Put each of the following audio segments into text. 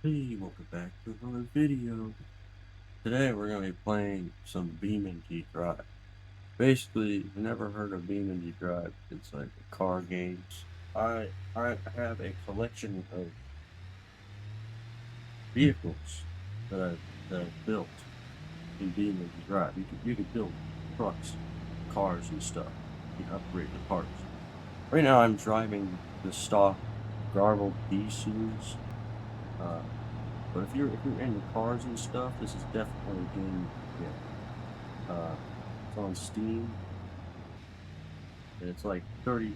Hey, welcome back to another video. Today we're going to be playing some Beamng.Drive. Basically, if you never heard of Beamng.Drive, it's like car games. I have a collection of vehicles that I've built in Beamng.Drive. You could build trucks, cars, and stuff. You can upgrade the parts. Right now, I'm driving the stock garbled B series. Uh, But if you're into cars and stuff, this is definitely a game to get. It's on Steam, and it's like 30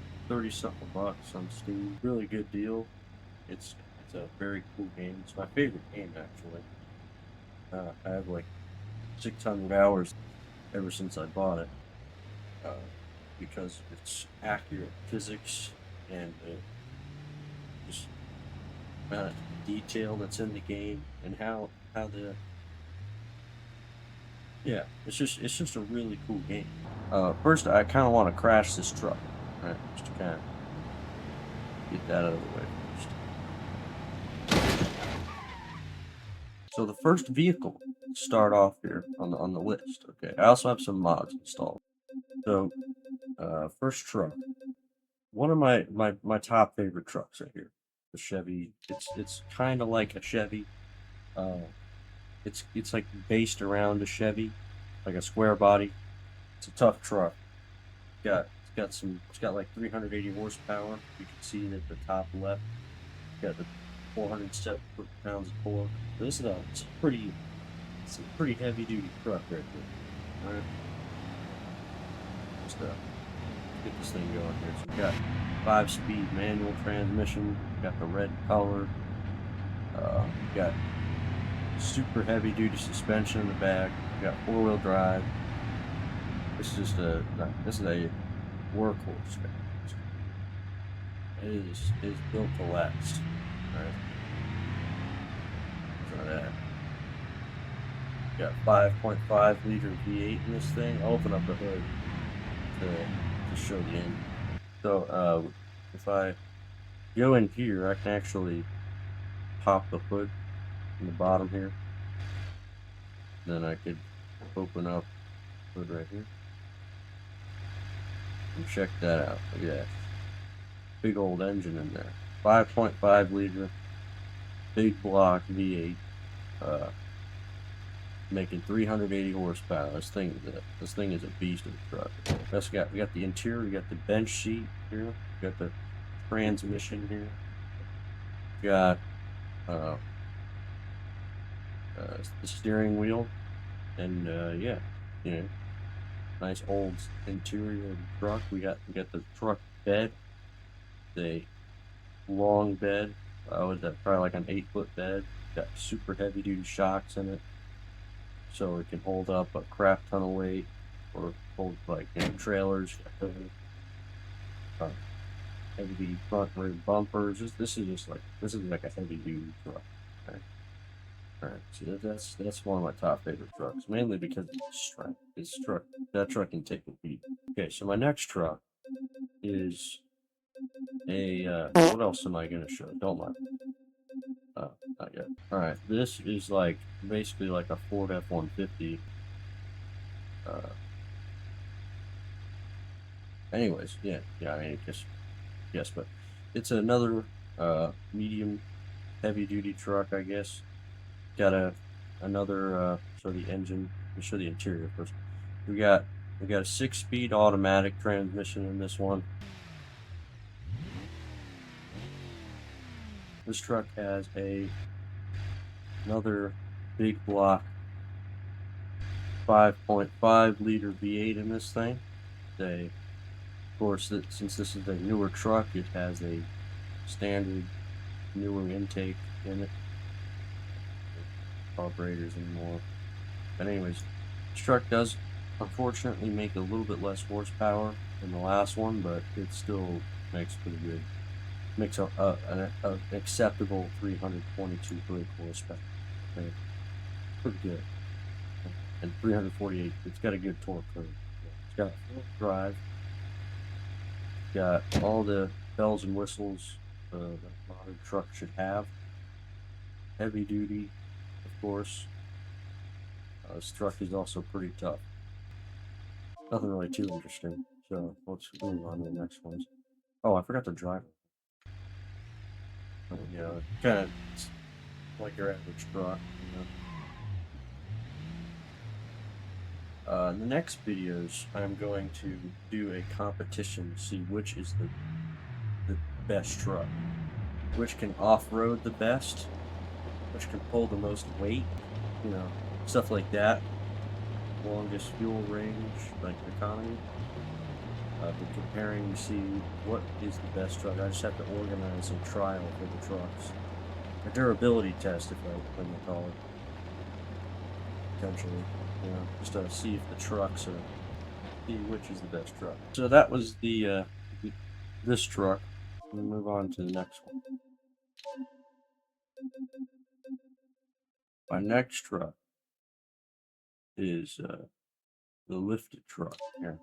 something bucks on Steam. Really good deal. It's a very cool game. It's my favorite game actually. I have like 600 hours ever since I bought it, uh, because it's accurate physics and just amount of detail that's in the game and how the yeah, it's just a really cool game. First, I kind of want to crash this truck, right? Just to kind of get that out of the way first. So the first vehicle to start off here on the list. Okay, I also have some mods installed. So, first truck, one of my top favorite trucks right here, the Chevy. It's kind of like a Chevy. Uh, it's like based around a Chevy, like a square body. It's a tough truck. It's got like 380 horsepower. You can see it at the top left. Got the 407 pounds of torque. This is it's a pretty heavy duty truck right there. All right, let's get this thing going here. So we got 5-speed manual transmission. Got the red color. Got super heavy duty suspension in the back. Got 4-wheel drive. This is a workhorse. It is built to last. Alright. So that. Got 5.5 liter V8 in this thing. I'll open up the hood to show the engine. So if I go in here, I can actually pop the hood in the bottom here. Then I could open up the hood right here. And check that out. Look at that. Big old engine in there. 5.5 liter, big block V8, making 380 horsepower. This thing is a beast of a truck. We got the interior. We got the bench seat here. We got the transmission here. We got uh, the steering wheel, and yeah, you know, nice old interior of the truck. We got the truck bed, the long bed. Was that probably like an 8-foot bed? Got super heavy duty shocks in it, so it can hold up a crap ton of weight, or hold like trailers. Heavy duty front rear bumpers. This is like a heavy duty truck. Okay? All right, so that's one of my top favorite trucks, mainly because of its strength. That truck can take a beat. Okay, so my next truck is what else am I gonna show? Don't mind. Not yet. All right, this is like basically like a Ford F-150. Uh, anyways, yeah. I mean, yes, but it's another medium heavy duty truck, I guess. Got another show the engine. Let me show the interior first. We got we got a 6-speed automatic transmission in this one. This truck has another big block 5.5 liter V8 in this thing. Of course, since this is a newer truck, it has a standard newer intake in it. Carburetors anymore. But anyways, this truck does unfortunately make a little bit less horsepower than the last one, but it still makes pretty good. Makes an acceptable 322 brake horsepower. Okay. Pretty good. And 348. It's got a good torque curve. It's got 4-wheel drive. Got all the bells and whistles that a modern truck should have. heavy duty, of course. This truck is also pretty tough. Nothing really too interesting. So let's move on to the next ones. Oh, I forgot to drive. You know, kind of like your average truck. You know. In the next videos, I'm going to do a competition to see which is the best truck, which can off-road the best, which can pull the most weight, you know, stuff like that. Longest fuel range, like economy. Been comparing to see what is the best truck. I just have to organize a trial for the trucks. A durability test, if I can call it. Potentially. You know, just to see if the trucks are, see which is the best truck. So that was this truck. We'll move on to the next one. My next truck is the lifted truck here.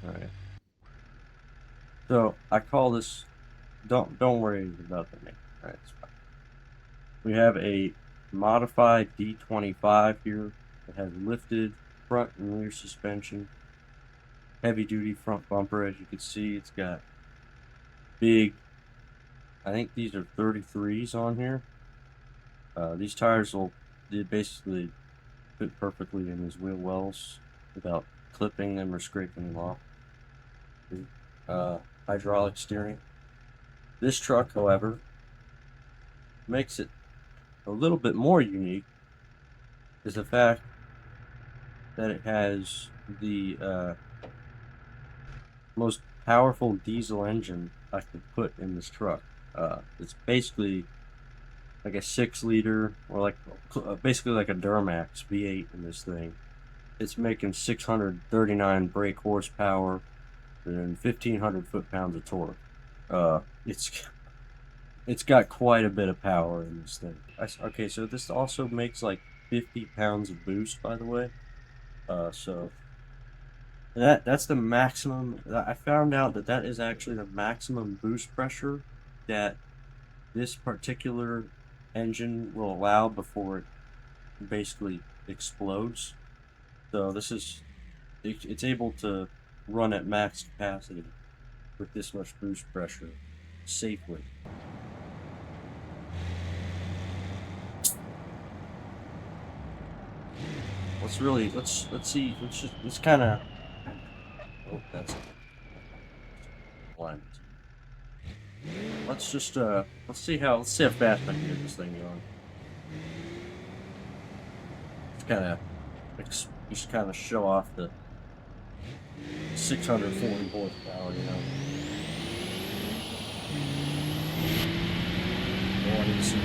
Alright. So I call this, don't worry about the name. Alright, it's fine. We have a modified D25 here. It has lifted front and rear suspension, heavy duty front bumper. As you can see, it's got big, I think these are 33s on here. These tires will basically fit perfectly in these wheel wells without clipping them or scraping them off. Hydraulic steering. This truck, however, makes it a little bit more unique is the fact that it has the most powerful diesel engine I could put in this truck. It's basically like a 6-liter, or like basically like a Duramax V8 in this thing. It's making 639 brake horsepower and 1,500 foot-pounds of torque. It's got quite a bit of power in this thing. Okay, so this also makes like 50 pounds of boost, by the way. So that's the maximum. I found out that is actually the maximum boost pressure that this particular engine will allow before it basically explodes. So it's able to run at max capacity with this much boost pressure safely. Let's kind of, oh, that's blind. Let's see how fast I can get this thing going. Just kind of show off the 640 horsepower, you know. Going into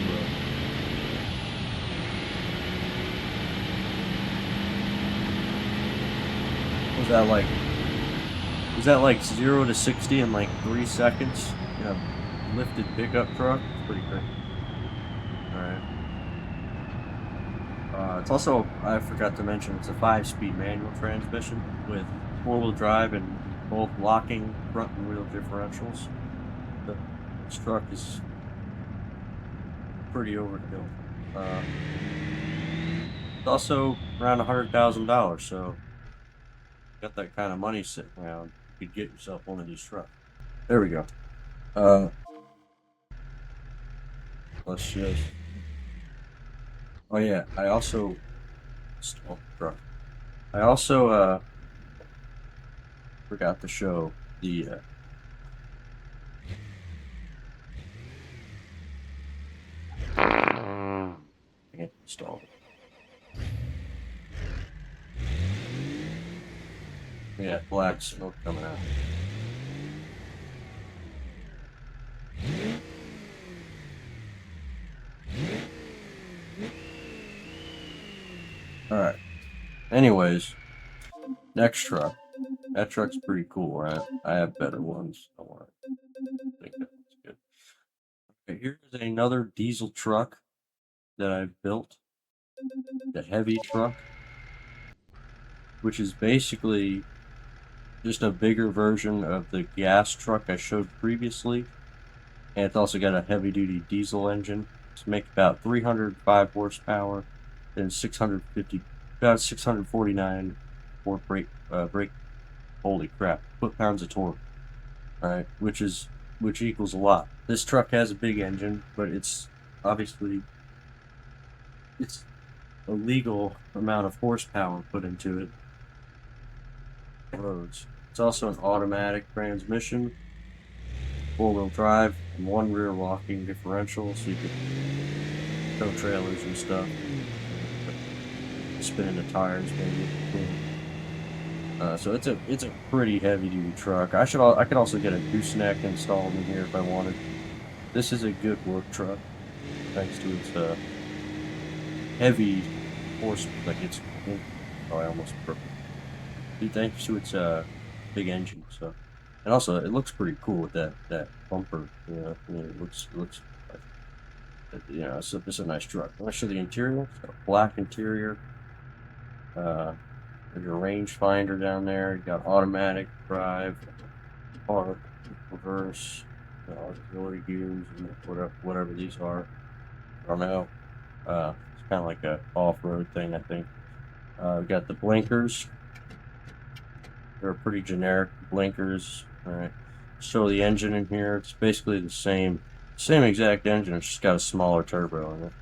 was that like 0 to 60 in like 3 seconds? You know, lifted pickup truck. It's pretty great. Alright. It's also, I forgot to mention, it's a 5-speed manual transmission with 4-wheel drive and both locking front and wheel differentials. This truck is pretty overkill. It's also around $100,000, so got that kind of money sitting around, you could get yourself one of these trucks. There we go. Let's just. Oh yeah, I also forgot to show the install. Yeah, black smoke coming out. Alright. Anyways, next truck. That truck's pretty cool, right? I have better ones. Don't worry. I think that one's good. Okay, here's another diesel truck that I've built. The heavy truck, which is basically just a bigger version of the gas truck I showed previously. And it's also got a heavy-duty diesel engine. make about 305 horsepower and 650, about 649 brake, holy crap, foot-pounds of torque. All right, which equals a lot. This truck has a big engine, but it's obviously it's a legal amount of horsepower put into it. Roads. It's also an automatic transmission, four-wheel drive, and one rear locking differential, so you can tow trailers and stuff, spinning the tires maybe. So it's a pretty heavy duty truck. I could also get a gooseneck installed in here if I wanted. This is a good work truck, thanks to its heavy horse. Like it's, oh, I almost broke it. Thanks to its big engine. So, and also it looks pretty cool with that bumper. You know, I mean, it looks like, you know, it's a nice truck. Let me show the interior. It's got a black interior. There's your rangefinder down there. You got automatic drive, park, reverse, auxiliary gears, and whatever these are. I don't know. It's kind of like a off-road thing, I think. We got the blinkers. They're pretty generic blinkers. All right. Show the engine in here. It's basically the same exact engine. It's just got a smaller turbo in it.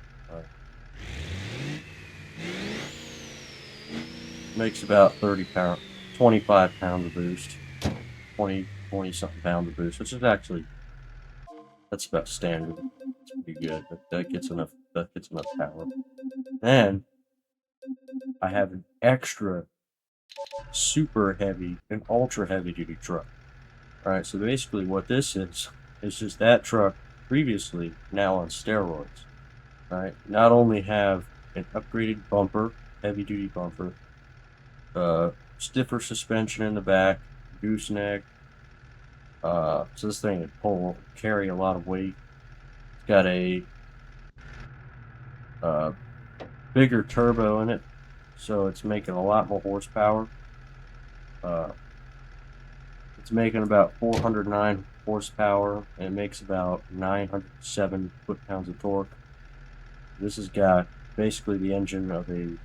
Makes about 25 pounds of boost, 20 something pounds of boost, which is actually, that's about standard. It's pretty good. That gets enough power. And I have an extra super heavy and ultra heavy duty truck. All right, so basically what this is just that truck previously, now on steroids. All right, not only have an upgraded bumper, heavy duty bumper, stiffer suspension in the back, gooseneck. So this thing will carry a lot of weight. It's got a bigger turbo in it, so it's making a lot more horsepower. It's making about 409 horsepower, and it makes about 907 foot-pounds of torque. This has got basically the engine of a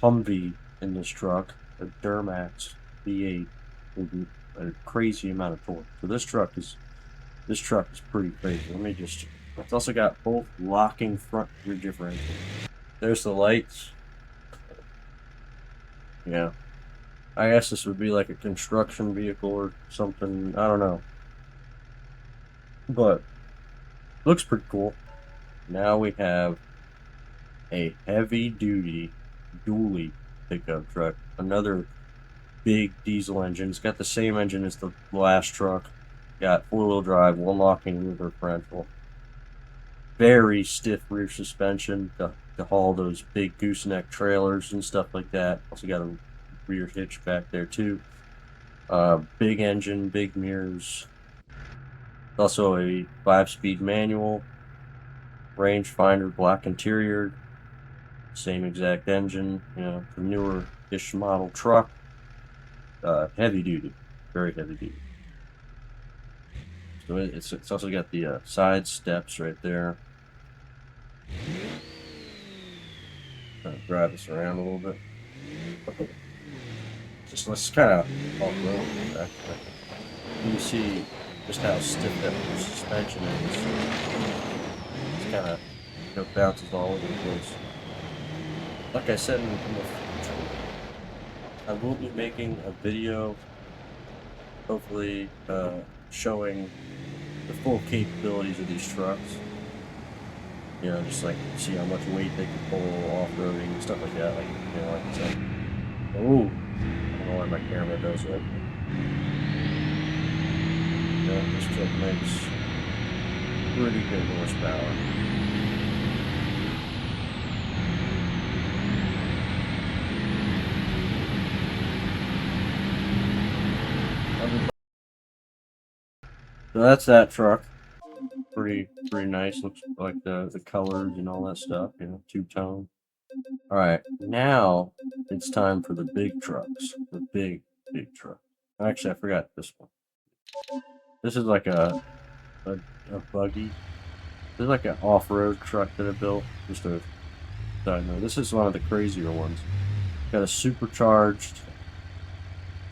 Humvee in this truck, a Duramax V8 with a crazy amount of torque. So this truck is pretty crazy. It's also got both locking front rear differentials. There's the lights. Yeah. I guess this would be like a construction vehicle or something. I don't know. But looks pretty cool. Now we have a heavy duty dually pickup truck. Another big diesel engine. It's got the same engine as the last truck. Got four-wheel drive, one locking rear differential. Very stiff rear suspension to haul those big gooseneck trailers and stuff like that. Also got a rear hitch back there too. Big engine, big mirrors. Also a 5-speed manual. Rangefinder, black interior. Same exact engine. You know, the newer-ish model truck. Heavy duty, very heavy duty. So it's also got the side steps right there. Drive this around a little bit. Just let's kind of off road. You see just how stiff that suspension is. It's kind of bounces all over the place. Like I said in the I will be making a video, hopefully showing the full capabilities of these trucks. You know, just like see how much weight they can pull off-roading and stuff like that. Like, you know, like I said. Oh, I don't know why my camera does that. Yeah, this truck makes pretty good horsepower. So that's that truck. Pretty nice. Looks like the colors and all that stuff, you know, two-tone. All right, now it's time for the big trucks. The big truck. Actually, I forgot this one. This is like a buggy. There's like an off-road truck that I built. Just a side note. This is one of the crazier ones. Got a supercharged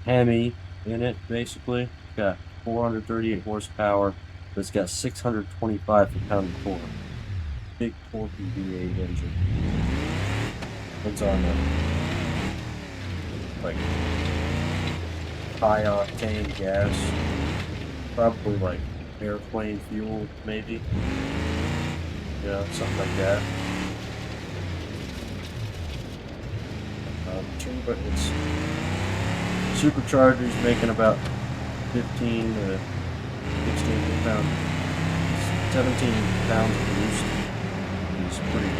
Hemi in it, basically. It's got 438 horsepower, but it's got 625 foot-pound of torque. Big torquey V8 engine. It's on the like high octane gas, probably like airplane fuel, maybe. Yeah, something like that. But it's superchargers making about 15 to 16 pounds, 17 pounds of boost. It's pretty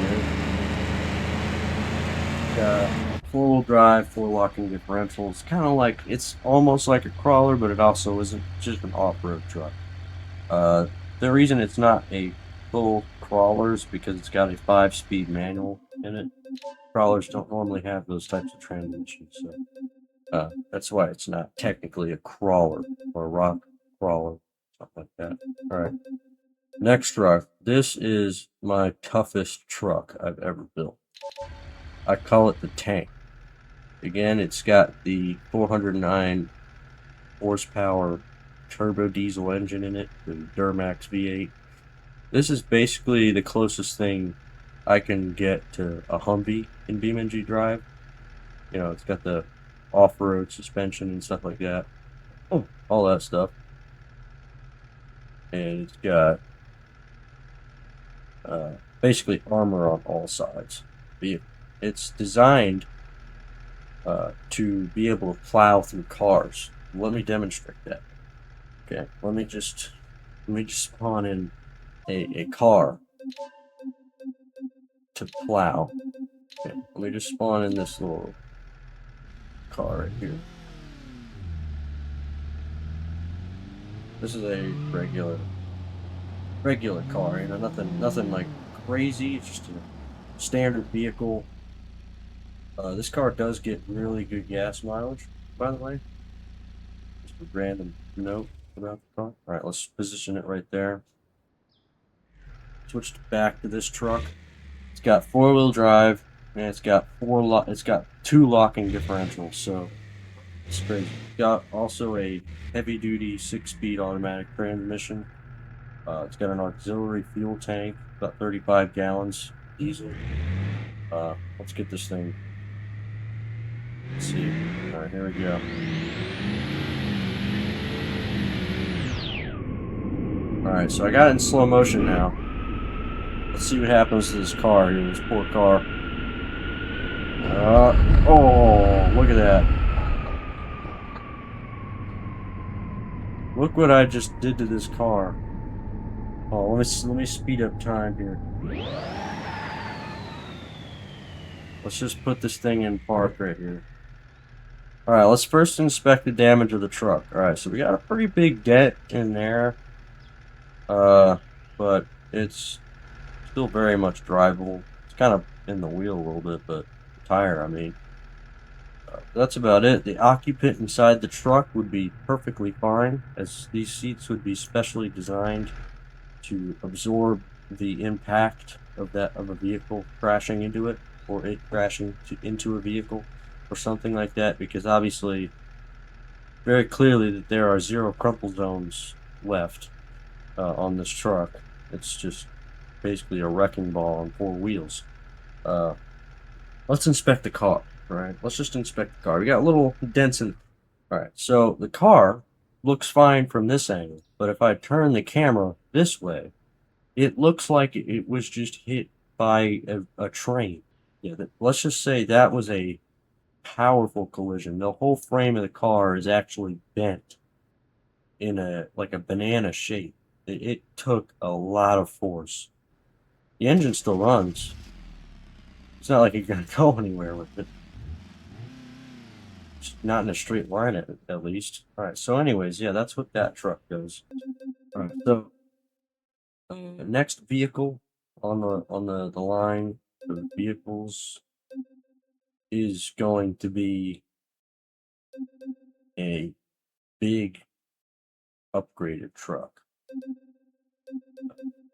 good. Four-wheel drive, four locking differentials. Kind of like, it's almost like a crawler, but it also isn't. Just an off-road truck. The reason it's not a full crawler is because it's got a 5-speed manual in it. Crawlers don't normally have those types of transmissions, so that's why it's not technically a crawler or a rock crawler, something like that. All right. Next truck. This is my toughest truck I've ever built. I call it the Tank. Again, it's got the 409 horsepower turbo diesel engine in it, the Duramax V8. This is basically the closest thing I can get to a Humvee in Beamng.Drive. You know, it's got the off-road suspension and stuff like that. Oh, all that stuff. And it's got basically armor on all sides. It's designed to be able to plow through cars. Let me demonstrate that. Okay, let me just spawn in a car to plow. Okay, let me just spawn in this little car right here. This is a regular car, you know, nothing like crazy. It's just a standard vehicle. This car does get really good gas mileage, by the way. Just a random note about the car. All right, let's position it right there. Switched back to this truck. It's got four-wheel drive, and it's got two locking differentials, so it's crazy. It's got also a heavy-duty 6-speed automatic transmission. It's got an auxiliary fuel tank, about 35 gallons diesel. Let's get this thing. Let's see. All right, here we go. All right, so I got it in slow motion now. Let's see what happens to this car here, this poor car. Oh, look at that. Look what I just did to this car. Oh, let me speed up time here. Let's just put this thing in park right here. Alright, let's first inspect the damage of the truck. Alright, so we got a pretty big dent in there. But it's still very much drivable. It's kind of in the wheel a little bit, but the tire, I mean. That's about it. The occupant inside the truck would be perfectly fine, as these seats would be specially designed to absorb the impact of a vehicle crashing into it, or it crashing into a vehicle, or something like that, because obviously, very clearly that there are 0 crumple zones left on this truck. It's just basically a wrecking ball on 4 wheels. Let's inspect the car. Alright, let's just inspect the car. We got little dents in. Alright, so the car looks fine from this angle, but if I turn the camera this way, it looks like it was just hit by a train. Yeah, let's just say that was a powerful collision. The whole frame of the car is actually bent in like a banana shape. It took a lot of force. The engine still runs. It's not like you're gonna go anywhere with it. It's not in a straight line at least. All right. So, anyways, yeah, that's what that truck does. All right. So, the next vehicle on the line of vehicles is going to be a big upgraded truck.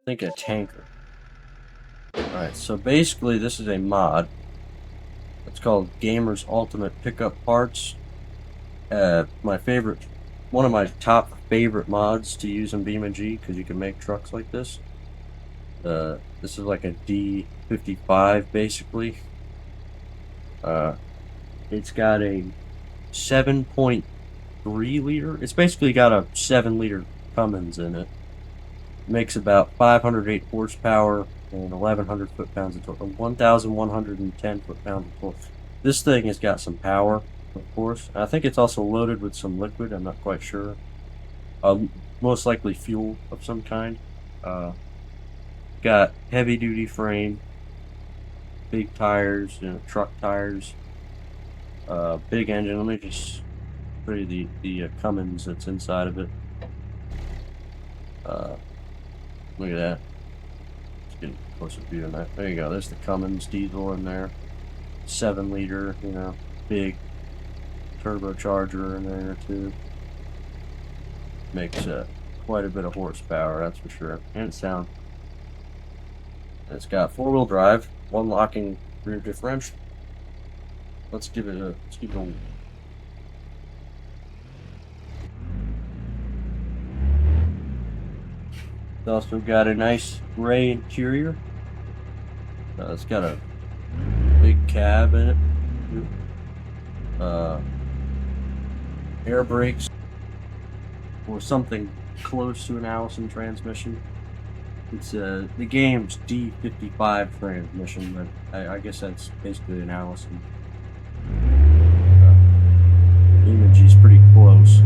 think a tanker. Alright, so basically this is a mod. It's called Gamer's Ultimate Pickup Parts. One of my top favorite mods to use in Beamng, because you can make trucks like this. This is like a D55 basically. It's got a 7.3 liter. It's basically got a 7-liter Cummins in it. Makes about 508 horsepower and 1,100 foot-pounds of torque. 1,110 foot-pounds of torque. This thing has got some power, of course. I think it's also loaded with some liquid. I'm not quite sure. Most likely fuel of some kind. Got heavy-duty frame, big tires, truck tires, big engine. Let me just show you the Cummins that's inside of it. Look at that. Let's get a closer view on that. There you go. There's the Cummins diesel in there. 7-liter, big turbocharger in there too. Makes quite a bit of horsepower, that's for sure, and sound. It's got 4-wheel drive, 1 locking rear differential. Let's give it a. It's also got a nice gray interior. It's got a big cab in it. Air brakes, or something close to an Allison transmission. It's the game's D55 transmission, but I guess that's basically an Allison. Beamng is pretty close.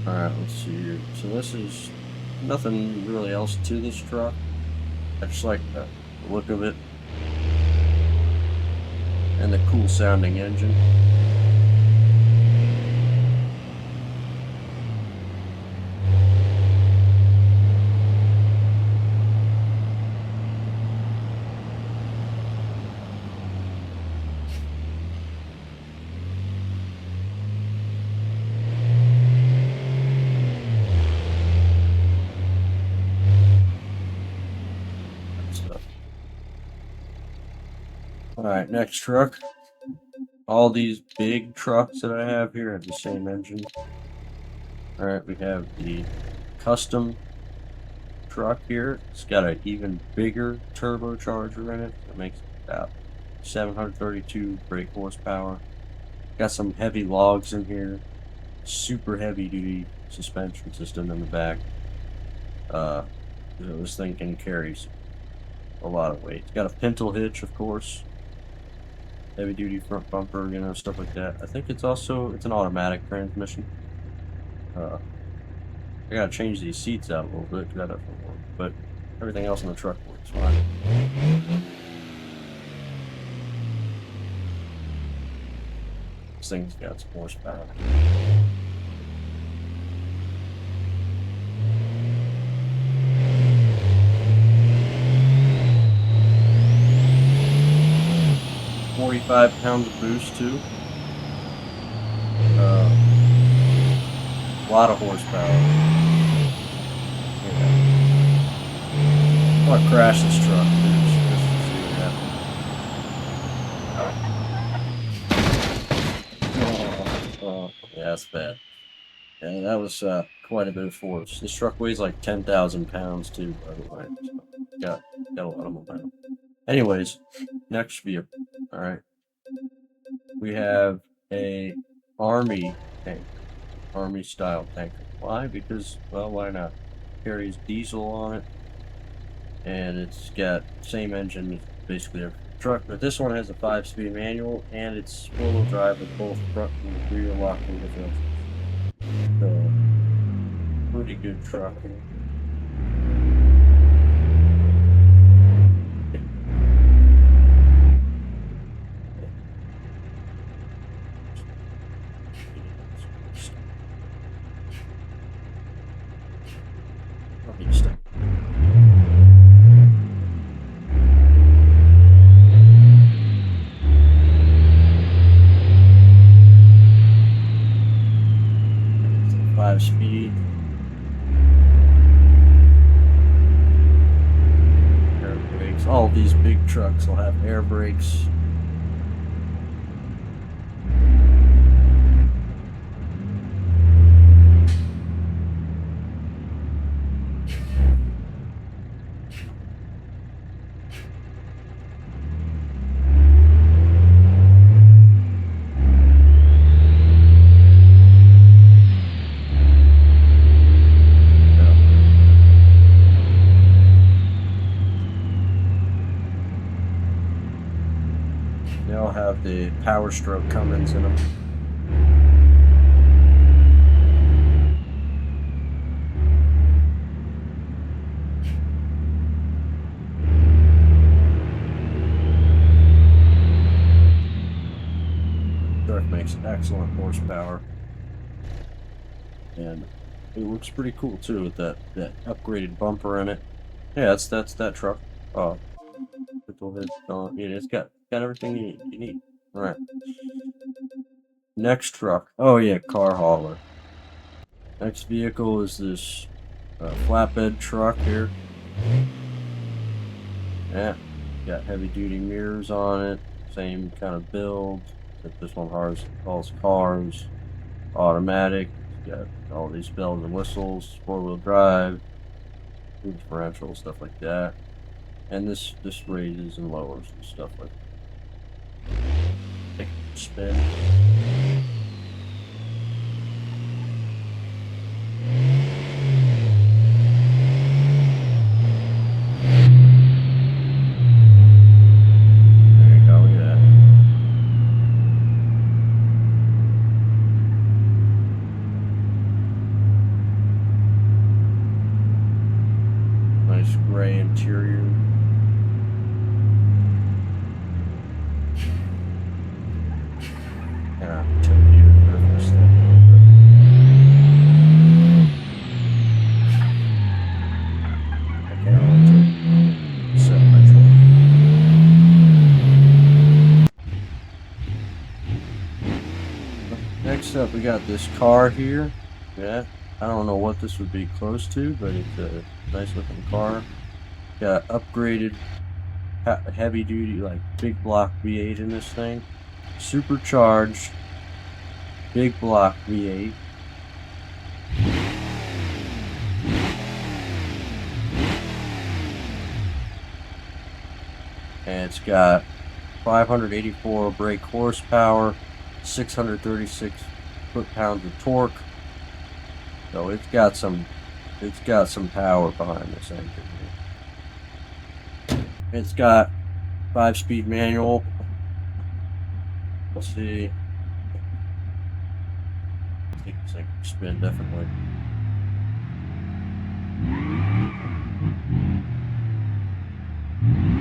Alright, let's see here. So this is nothing really else to this truck. I just like the look of it and the cool sounding engine. Alright, next truck. All these big trucks that I have here have the same engine. Alright, we have the custom truck here. It's got an even bigger turbocharger in it. It makes about 732 brake horsepower. Got some heavy logs in here. Super heavy duty suspension system in the back. This thing can carry a lot of weight. It's got a pintle hitch, of course. Heavy duty front bumper, stuff like that. I think it's an automatic transmission. I gotta change these seats out a little bit, that doesn't work, but everything else in the truck works fine. This thing's got some horsepower. £45 of boost too. A lot of horsepower. Yeah. I want to crash this truck. Yeah, that's bad. Yeah, that was quite a bit of force. This truck weighs like 10,000 pounds too, by the way. So got a lot of momentum. Anyways, next vehicle. All right, we have a Army tank, Army style tank. Why? Because, well, why not? Carries diesel on it, and it's got same engine as basically a truck, but this one has a 5-speed manual, and it's 4-wheel drive with both front and rear locking differentials. So, pretty good truck. all these big trucks will have air brakes. They all have the Power Stroke Cummins in them. Truck makes excellent horsepower, and it looks pretty cool too with that upgraded bumper in it. Yeah, that's that truck. Oh, it's got everything you need. All right. Next truck. Oh yeah, car hauler. Next vehicle is this flatbed truck here. Yeah, got heavy duty mirrors on it. Same kind of build. Except this one hauls cars. Automatic. Got all these bells and whistles. 4-wheel drive. Differential, stuff like that. And this raises and lowers and stuff like that. Take a spin. There you go, look at that. Nice gray interior. Yeah, I can't really set my truck. Next up, we got this car here. Yeah, I don't know what this would be close to, but it's a nice looking car. Got upgraded heavy duty, like big block V8 in this thing. Supercharged big block V8. And it's got 584 brake horsepower, 636 foot-pounds of torque. So it's got some power behind this engine. It's got 5-speed manual. Let's see. I think this thing can spin definitely.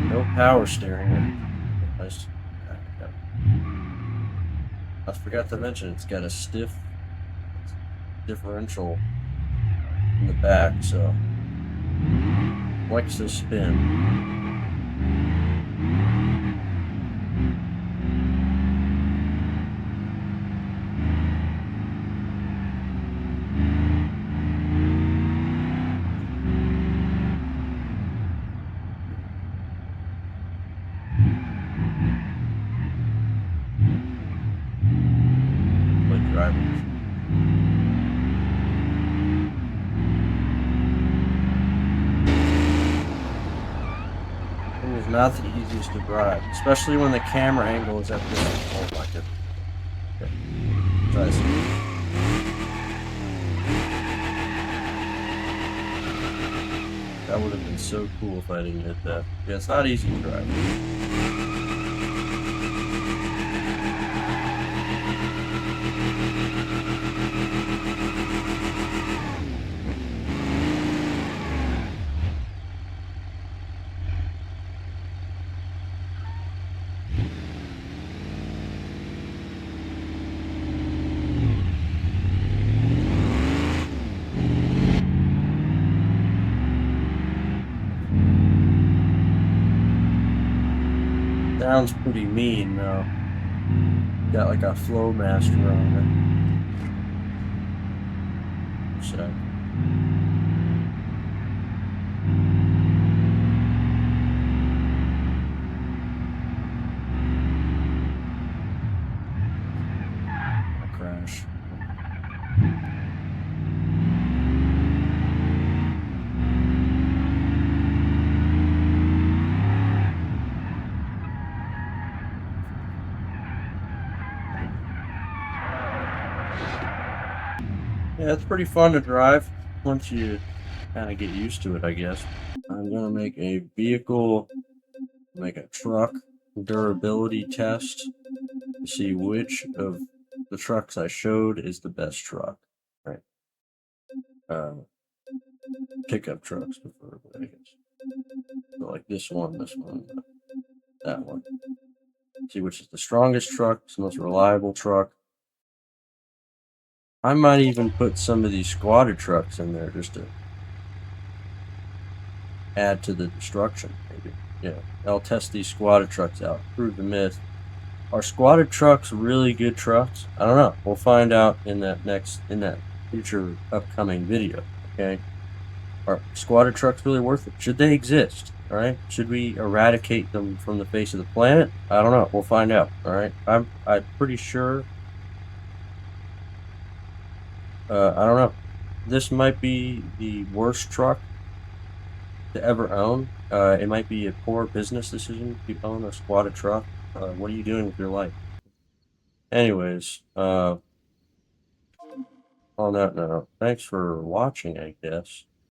No power steering. Nice. I forgot to mention it's got a stiff differential in the back, so likes to spin. It is not the easiest to drive, especially when the camera angle is at this. Oh my goodness. Okay. Try this. That would have been so cool if I didn't hit that. Yeah, it's not easy to drive. Sounds pretty mean though. Got like a flow master on it. So. Yeah, it's pretty fun to drive once you kind of get used to it, I guess. I'm gonna make a truck durability test to see which of the trucks I showed is the best truck. Right. Pickup trucks preferably, I guess. So like this one, that one. See which is the strongest truck, it's the most reliable truck. I might even put some of these squatted trucks in there just to add to the destruction, maybe. Yeah, I'll test these squatted trucks out, prove the myth. Are squatted trucks really good trucks? I don't know. We'll find out in that future upcoming video. Okay. Are squatted trucks really worth it? Should they exist? All right. Should we eradicate them from the face of the planet? I don't know. We'll find out. All right. I'm pretty sure. I don't know. This might be the worst truck to ever own. It might be a poor business decision to own a squatted truck. What are you doing with your life? Anyways, on that note, thanks for watching, I guess.